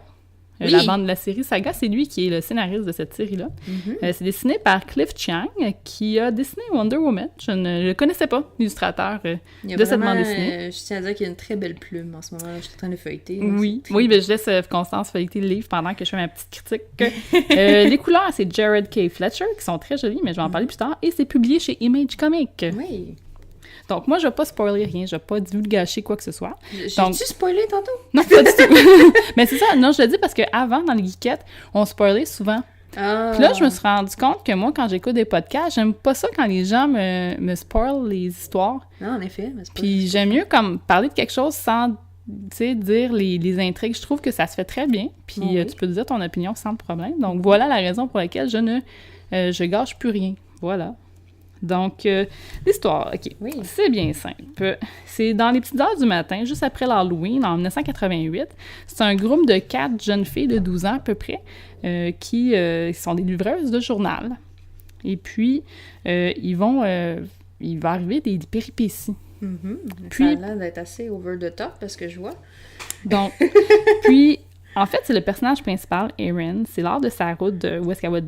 Oui. La bande de la série Saga, c'est lui qui est le scénariste de cette série-là. Mhm. C'est dessiné par Cliff Chiang, qui a dessiné Wonder Woman. Je ne le connaissais pas, l'illustrateur Il y a de cette vraiment, bande dessinée. je tiens à dire qu'il y a une très belle plume en ce moment. Je suis en train de feuilleter. Oui, oui, ben je laisse Constance feuilleter le livre pendant que je fais ma petite critique. Les couleurs, c'est Jared K. Fletcher, qui sont très jolies, mais je vais en parler plus tard. Et c'est publié chez Image Comics. Oui. Donc moi, je vais pas spoiler rien, je vais pas divulgacher quoi que ce soit. J'ai-tu Donc- spoilé tantôt? Non, pas du tout. Mais c'est ça, non, je le dis parce qu'avant, dans les geekettes, on spoilait souvent. Ah. Puis là, je me suis rendu compte que moi, quand j'écoute des podcasts, j'aime pas ça quand les gens me spoilent les histoires. Non, en effet. Mais c'est pas... Puis j'aime mieux comme parler de quelque chose sans, tu sais, dire les intrigues. Je trouve que ça se fait très bien. Puis Oui. tu peux dire ton opinion sans problème. Donc voilà la raison pour laquelle je gâche plus rien. Voilà. Donc, l'histoire, OK. Oui. C'est bien simple. C'est dans les petites heures du matin, juste après l'Halloween, en 1988. C'est un groupe de 4 jeunes filles de 12 ans à peu près qui sont des livreuses de journal. Et puis, il va arriver des péripéties. Mhm. Puis- Ça a l'air d'être assez over the top parce que je vois. Donc, puis, en fait, c'est le personnage principal, Erin. C'est lors de sa route où est-ce qu'elle va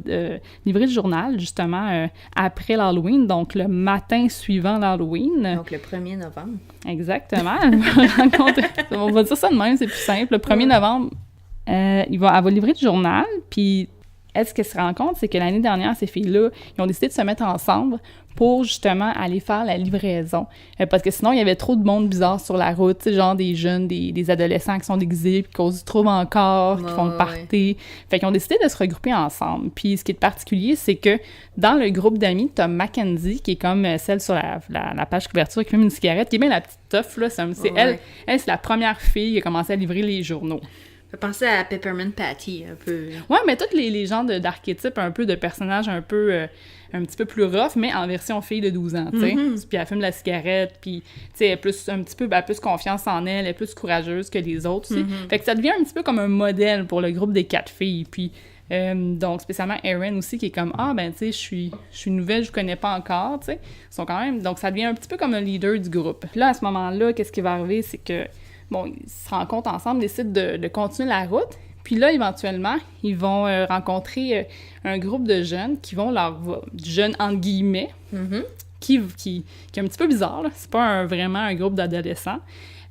livrer le journal, justement, après l'Halloween, donc le matin suivant l'Halloween. Donc, le 1er novembre. Exactement. Elle va rencontrer... On va dire ça de même, c'est plus simple. Le 1er novembre, elle va livrer le journal, puis ce qu'elle se rend compte, c'est que l'année dernière, ces filles-là, ils ont décidé de se mettre ensemble pour justement aller faire la livraison. Parce que sinon, il y avait trop de monde bizarre sur la route, tu sais, genre des jeunes, des adolescents qui sont déguisés, puis qui causent du trouble encore, qui Ouais, font le ouais. party. Fait qu'ils ont décidé de se regrouper ensemble. Puis ce qui est particulier, c'est que dans le groupe d'amis, t'as Mackenzie, qui est comme celle sur la page couverture, qui fume une cigarette, qui est bien la petite tough, là. C'est Ouais. elle, c'est la première fille qui a commencé à livrer les journaux. Ça fait penser à Peppermint Patty, un peu. Ouais, mais tous les gens d'archétypes, un peu de personnages un peu... un petit peu plus rough, mais en version fille de 12 ans, tu sais. Puis elle fume la cigarette, puis, tu sais, elle a plus confiance en elle, elle est plus courageuse que les autres aussi. Fait que ça devient un petit peu comme un modèle pour le groupe des 4 filles. Puis, donc, spécialement Erin aussi, qui est comme, ah, ben, tu sais, je suis nouvelle, je vous connais pas encore, tu sais. Ils sont quand même... Donc, ça devient un petit peu comme un leader du groupe. Puis là, à ce moment-là, qu'est-ce qui va arriver, c'est que, bon, ils se rencontrent ensemble, décident de continuer la route. Puis là, éventuellement, ils vont rencontrer un groupe de jeunes qui vont jeunes entre guillemets, qui est un petit peu bizarre, là. C'est pas vraiment un groupe d'adolescents,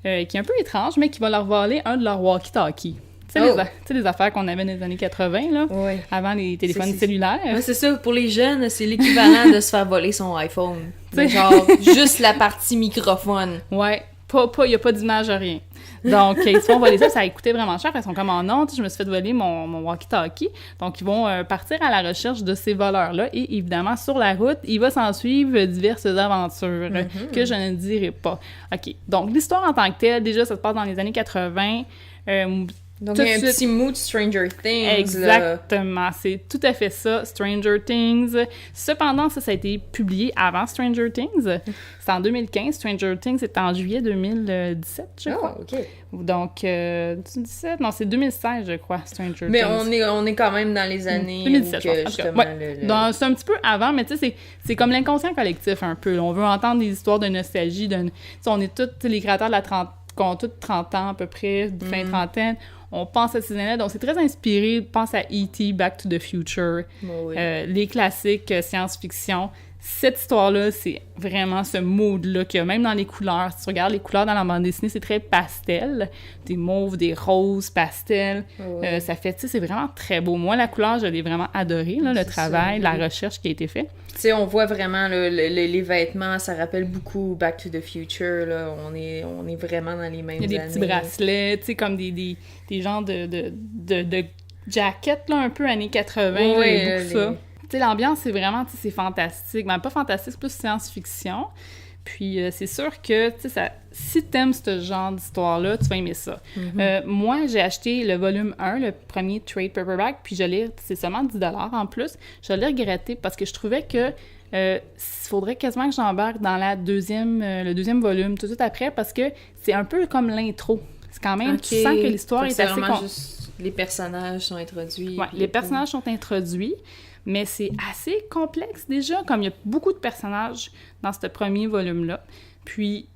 qui est un peu étrange, mais qui va leur voler un de leurs walkie-talkies. Tu sais, les affaires qu'on avait dans les années 80, là, Ouais. avant les téléphones cellulaires. Ouais, c'est ça, pour les jeunes, c'est l'équivalent de se faire voler son iPhone. Mais genre, juste la partie microphone. Ouais, il n'y a pas d'image, rien. Donc, ils se font voler ça, ça a coûté vraiment cher. Ils sont comme en non, je me suis fait voler mon walkie-talkie. Donc, ils vont partir à la recherche de ces voleurs-là. Et évidemment, sur la route, il va s'en suivre diverses aventures que je ne dirai pas. OK. Donc, l'histoire en tant que telle, déjà, ça se passe dans les années 80. Donc, Tout il y a un de suite- petit mood Stranger Things. Exactement, c'est tout à fait ça, Stranger Things. Cependant, ça a été publié avant Stranger Things. C'est en 2015. Stranger Things est en juillet 2017, je crois. Ah, OK. Donc, 2017? Non, c'est 2016, je crois, Stranger Mais Things. on est quand même dans les années 2017, où je que, pense. justement, Ouais. C'est un petit peu avant, mais tu sais, c'est comme l'inconscient collectif, un peu. On veut entendre des histoires de nostalgie. Tu sais, on est tous, tu sais, les créateurs de la qui ont tous 30 ans à peu près, fin trentaine. On pense à ces années-là, donc c'est très inspiré. Pense à E.T., Back to the Future, Oui. les classiques science-fiction. Cette histoire-là, c'est vraiment ce mood-là qu'il y a, même dans les couleurs. Si tu regardes les couleurs dans la bande dessinée, c'est très pastel. Des mauves, des roses, pastel. Ouais. Ça fait, tu sais, c'est vraiment très beau. Moi, la couleur, je l'ai vraiment adorée, là, le C'est travail, ça, la recherche qui a été faite. Tu sais, on voit vraiment là, les vêtements, ça rappelle beaucoup Back to the Future. Là. On est vraiment dans les mêmes Il y années. a des petits bracelets, tu sais, comme des genres de jackets, là, un peu années 80, là, il y a beaucoup ça. Tu sais, l'ambiance, c'est vraiment, tu sais, c'est fantastique. Mais pas fantastique, c'est plus science-fiction. Puis c'est sûr que, tu sais, si t'aimes ce genre d'histoire-là, tu vas aimer ça. Moi, j'ai acheté le volume 1, le premier trade paperback, puis c'est seulement 10$ en plus. Je l'ai regretté parce que je trouvais que il faudrait quasiment que j'embarque dans le deuxième volume tout de suite après, parce que c'est un peu comme l'intro. C'est quand même, tu sens que l'histoire est assez... juste les personnages sont introduits. Ouais, les personnages sont introduits, mais c'est assez complexe déjà, comme il y a beaucoup de personnages dans ce premier volume-là. Puis,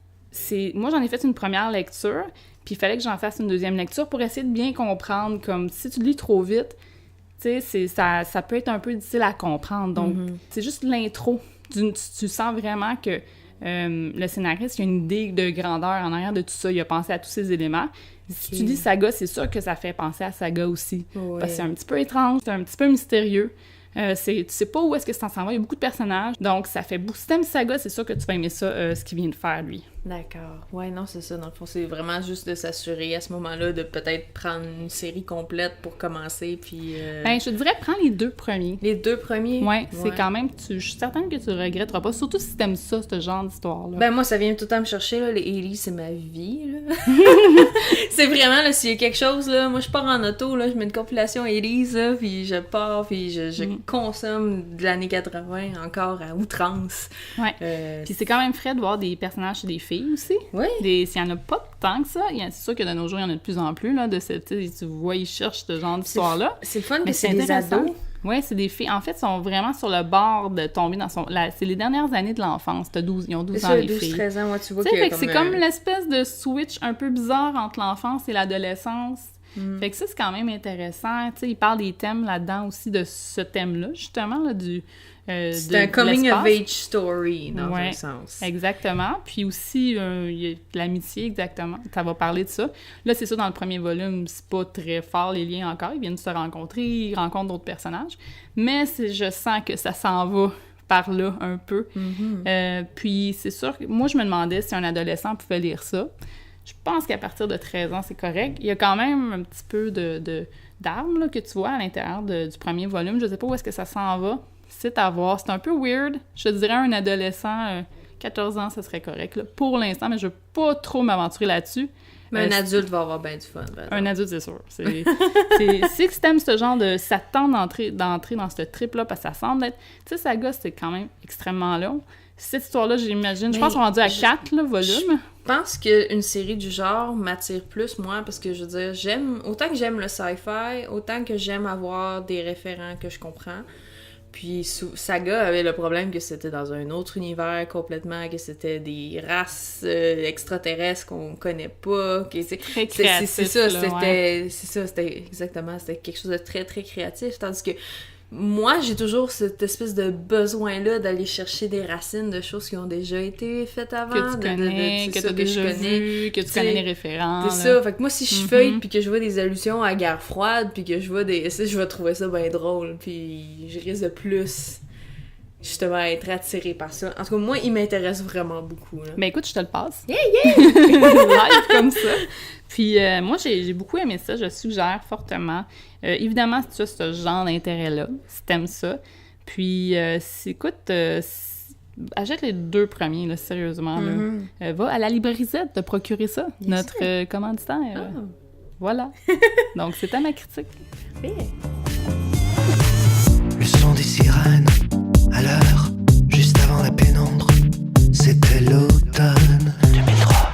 moi, j'en ai fait une première lecture, puis il fallait que j'en fasse une deuxième lecture pour essayer de bien comprendre, comme si tu lis trop vite, tu sais, ça peut être un peu difficile à comprendre. Donc, c'est juste l'intro. Tu sens vraiment que le scénariste, il a une idée de grandeur en arrière de tout ça. Il a pensé à tous ces éléments. Si tu dis Saga, c'est sûr que ça fait penser à Saga aussi. Ouais. Parce que c'est un petit peu étrange, c'est un petit peu mystérieux. Tu sais pas où est-ce que ça s'en va. Il y a beaucoup de personnages. Donc, ça fait beaucoup. Si t'aimes Saga, c'est sûr que tu vas aimer ça, ce qu'il vient de faire, lui. D'accord. Ouais, non, c'est ça. Dans le fond, c'est vraiment juste de s'assurer à ce moment-là de peut-être prendre une série complète pour commencer, puis... Ben, je te dirais, prends les 2 premiers. Les 2 premiers? Ouais, c'est quand même... Je suis certaine que tu regretteras pas, surtout si t'aimes ça, ce genre d'histoire-là. Ben, moi, ça vient tout le temps me chercher, là. Les 80s, c'est ma vie, là. C'est vraiment, là, s'il y a quelque chose, là, moi, je pars en auto, là, je mets une compilation 80s, là, puis je pars, puis je consomme de l'année 80 encore à outrance. Ouais. Puis c'est quand même frais de voir des personnages chez des filles aussi. Oui. S'il y en a pas tant que ça, c'est sûr que de nos jours, il y en a de plus en plus, là, tu vois, ils cherchent ce genre d'histoire-là. C'est le fun, mais que c'est des ados. Oui, c'est des filles. En fait, sont vraiment sur le bord de tomber dans c'est les dernières années de l'enfance. Ils ont 12 ans, les filles. 12-13 ans, ouais, tu vois Tu sais, que fait que c'est comme l'espèce de switch un peu bizarre entre l'enfance et l'adolescence. Fait que ça, c'est quand même intéressant. Tu sais, ils parlent des thèmes là-dedans aussi, de ce thème-là, justement, là, c'est un coming-of-age story, dans un sens. Exactement. Puis aussi, il y a l'amitié, exactement. Ça va parler de ça. Là, c'est ça, dans le premier volume, c'est pas très fort, les liens encore. Ils viennent se rencontrer, ils rencontrent d'autres personnages. Mais je sens que ça s'en va par là, un peu. Puis c'est sûr que moi, je me demandais si un adolescent pouvait lire ça. Je pense qu'à partir de 13 ans, c'est correct. Il y a quand même un petit peu d'armes là, que tu vois à l'intérieur du premier volume. Je sais pas où est-ce que ça s'en va. C'est à voir. C'est un peu weird. Je te dirais un adolescent, 14 ans, ça serait correct là, pour l'instant, mais je veux pas trop m'aventurer là-dessus. Mais un adulte va avoir bien du fun. Un adulte, c'est sûr. Si tu aimes ce genre de... Ça te tente d'entrer dans ce trip-là, parce que ça semble être... Tu sais, Saga, c'est quand même extrêmement long. Cette histoire-là, j'imagine... Je pense qu'on est rendu à 4 volumes. Je pense qu'une série du genre m'attire plus, moi, parce que, je veux dire, autant que j'aime le sci-fi, autant que j'aime avoir des référents que je comprends. Puis Saga avait le problème que c'était dans un autre univers complètement, que c'était des races extraterrestres qu'on connaît pas. C'est très créatif. C'est ça, c'était exactement, c'était quelque chose de très, très créatif. Tandis que moi, j'ai toujours cette espèce de besoin-là d'aller chercher des racines de choses qui ont déjà été faites avant. Que tu connais, que tu as déjà vu, que tu connais les références. C'est ça. Fait que moi, si je feuille puis que je vois des allusions à la guerre froide puis que je vois des... Ça, je vais trouver ça bien drôle. Puis je risque de plus, justement, être attirée par ça. En tout cas, moi, il m'intéresse vraiment beaucoup. Là. Ben écoute, je te le passe. Yeah, yeah! Live comme ça. Puis moi, j'ai beaucoup aimé ça. Je suggère fortement. Évidemment, si tu as ce genre d'intérêt-là, si t'aimes ça. Puis, écoute, achète les 2 premiers, là, sérieusement. Là. Va à la librairie Z te procurer ça. Bien notre commanditaire. Voilà. Donc, c'était ma critique. Le son des sirènes, à l'heure, juste avant la pénombre, c'était l'automne 2003.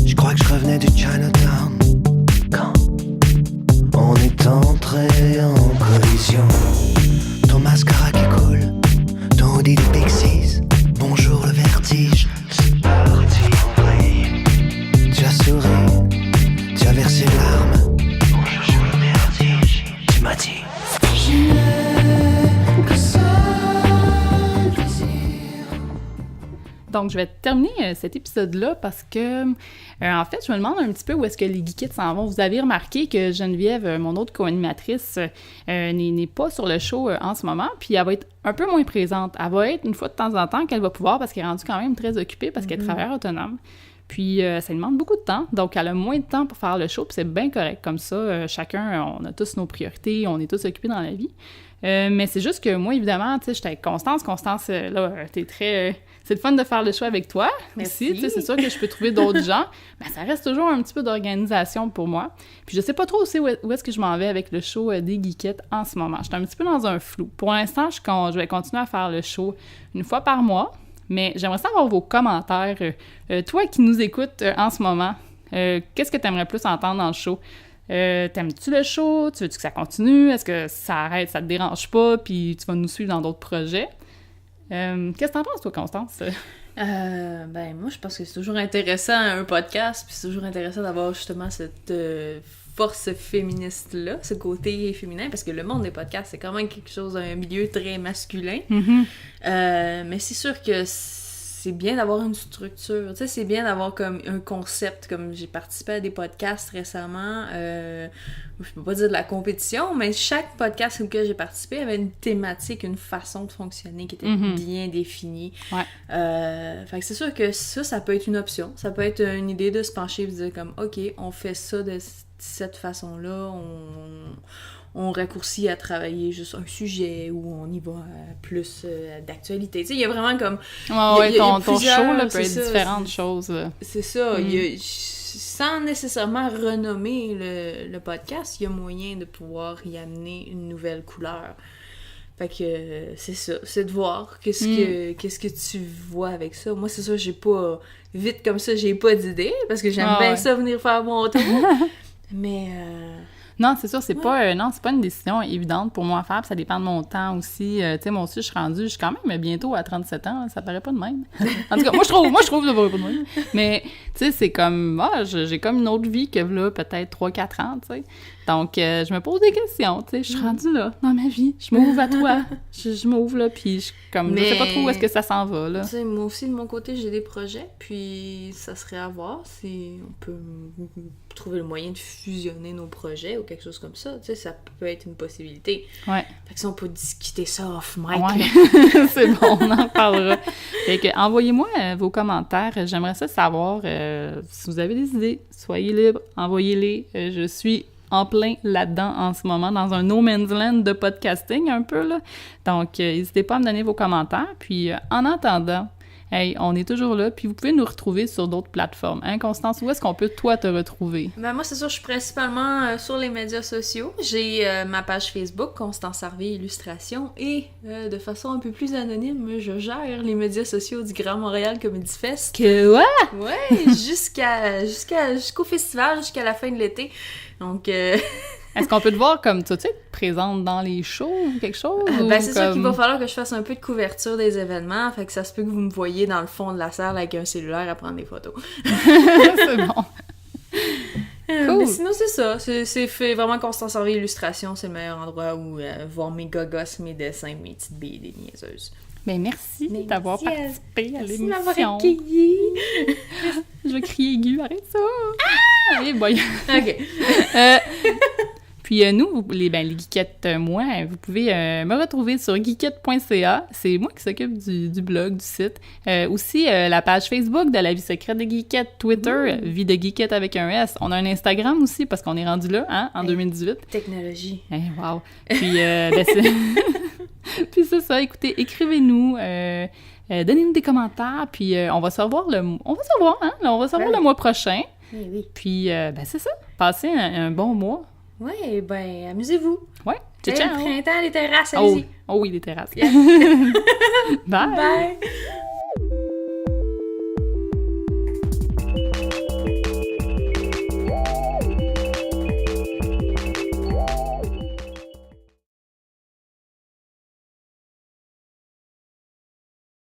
Je crois que je revenais du Chinatown, quand on est entré en collision. Ton mascara qui coule, ton hoodie de Pixies, bonjour le vertige, c'est parti en vrille. Tu as souri, tu as versé une larme, bonjour le vertige, tu m'as dit. Donc, je vais terminer cet épisode-là parce que, en fait, je me demande un petit peu où est-ce que les geekettes s'en vont. Vous avez remarqué que Geneviève, mon autre co-animatrice, n'est pas sur le show en ce moment, puis elle va être un peu moins présente. Elle va être une fois de temps en temps qu'elle va pouvoir parce qu'elle est rendue quand même très occupée parce qu'elle est travailleur autonome. Puis, ça lui demande beaucoup de temps, donc elle a moins de temps pour faire le show, puis c'est bien correct comme ça. Chacun, on a tous nos priorités, on est tous occupés dans la vie. Mais c'est juste que moi, évidemment, tu sais, j'étais avec Constance. Constance, là, t'es très... c'est le fun de faire le show avec toi. Merci. Aussi, tu sais, c'est sûr que je peux trouver d'autres gens. Mais ça reste toujours un petit peu d'organisation pour moi. Puis je sais pas trop aussi où est-ce que je m'en vais avec le show des geekettes en ce moment. J'étais un petit peu dans un flou. Pour l'instant, je vais continuer à faire le show une fois par mois. Mais j'aimerais savoir vos commentaires. Toi qui nous écoutes en ce moment, qu'est-ce que tu aimerais plus entendre dans le show? T'aimes-tu le show? Tu veux-tu que ça continue? Est-ce que ça arrête, ça te dérange pas? Puis tu vas nous suivre dans d'autres projets? Qu'est-ce que t'en penses, toi, Constance? Ben, moi, je pense que c'est toujours intéressant un podcast, puis c'est toujours intéressant d'avoir justement cette force féministe-là, ce côté féminin, parce que le monde des podcasts, c'est quand même quelque chose, un milieu très masculin. Mais c'est sûr que c'est bien d'avoir une structure, tu sais, c'est bien d'avoir comme un concept, comme j'ai participé à des podcasts récemment, je peux pas dire de la compétition, mais chaque podcast auquel j'ai participé avait une thématique, une façon de fonctionner qui était bien définie. Fait que c'est sûr que ça peut être une option, ça peut être une idée de se pencher et de dire comme, ok, on fait ça de cette façon-là, on raccourcit à travailler juste un sujet ou on y va plus d'actualité. Tu sais, il y a vraiment comme... ton show là, peut être différentes choses. Là. C'est ça. Sans nécessairement renommer le podcast, il y a moyen de pouvoir y amener une nouvelle couleur. Fait que c'est ça. C'est de voir qu'est-ce que tu vois avec ça. Moi, c'est ça, j'ai pas... Vite comme ça, j'ai pas d'idée parce que j'aime bien ça venir faire mon tour. Mais... Non, c'est sûr, c'est pas une décision évidente pour moi à faire, puis ça dépend de mon temps aussi. Tu sais, moi aussi, je suis quand même bientôt à 37 ans, ça paraît pas de même. En tout cas, moi, je trouve que ça paraît pas de même. Mais, tu sais, c'est comme, j'ai comme une autre vie que là, peut-être 3-4 ans, tu sais. Donc, je me pose des questions, tu sais, je suis rendue là, dans ma vie, je m'ouvre à toi, je m'ouvre là, puis je sais pas trop où est-ce que ça s'en va, là. Tu sais, moi aussi, de mon côté, j'ai des projets, puis ça serait à voir si on peut trouver le moyen de fusionner nos projets ou quelque chose comme ça, tu sais, ça peut être une possibilité. Ouais. Fait que si on peut discuter ça off mic, ouais. C'est bon, on en parlera. Fait que, envoyez-moi vos commentaires, j'aimerais ça savoir si vous avez des idées, soyez libres, envoyez-les, je suis en plein là-dedans en ce moment, dans un no man's land de podcasting un peu, là. Donc, n'hésitez pas à me donner vos commentaires. Puis, en attendant, hey, on est toujours là. Puis, vous pouvez nous retrouver sur d'autres plateformes. Hein, Constance, où est-ce qu'on peut, toi, te retrouver? Ben moi, c'est sûr, je suis principalement sur les médias sociaux. J'ai ma page Facebook, Constance Harvey Illustration, et de façon un peu plus anonyme, je gère les médias sociaux du Grand Montréal Comedy Fest. Que ouais? Ouais, jusqu'au festival, jusqu'à la fin de l'été. Donc... Est-ce qu'on peut te voir comme, tu sais, présente dans les shows ou quelque chose? Ben, c'est sûr qu'il va falloir que je fasse un peu de couverture des événements, fait que ça se peut que vous me voyez dans le fond de la salle avec un cellulaire à prendre des photos. C'est bon. Mais sinon, c'est ça. C'est fait vraiment Constance Harvey Illustration. C'est le meilleur endroit où voir mes gogos, mes dessins, mes petites BD niaiseuses. Ben merci d'avoir participé à Merci de m'avoir l'émission. accueilli. Je vais crier aigu, arrête ça! Allez, boy! OK. Puis nous, les geekettes, moi, vous pouvez me retrouver sur geekette.ca. C'est moi qui s'occupe du blog, du site. Aussi, la page Facebook de La Vie secrète de Geekette, Twitter, Vie de Geekette avec un S. On a un Instagram aussi, parce qu'on est rendu là, hein, en 2018. Technologie. Wow! Puis, c'est... Puis c'est ça, écoutez, écrivez-nous, donnez-nous des commentaires, puis on va se revoir le mois prochain. Oui. Puis, c'est ça. Passez un bon mois. Ouais, ben, amusez-vous. Ouais. Ciao. Ciao. Le printemps, les terrasses, Oh, allez-y. oh oui, les terrasses. Yeah. Bye. Bye.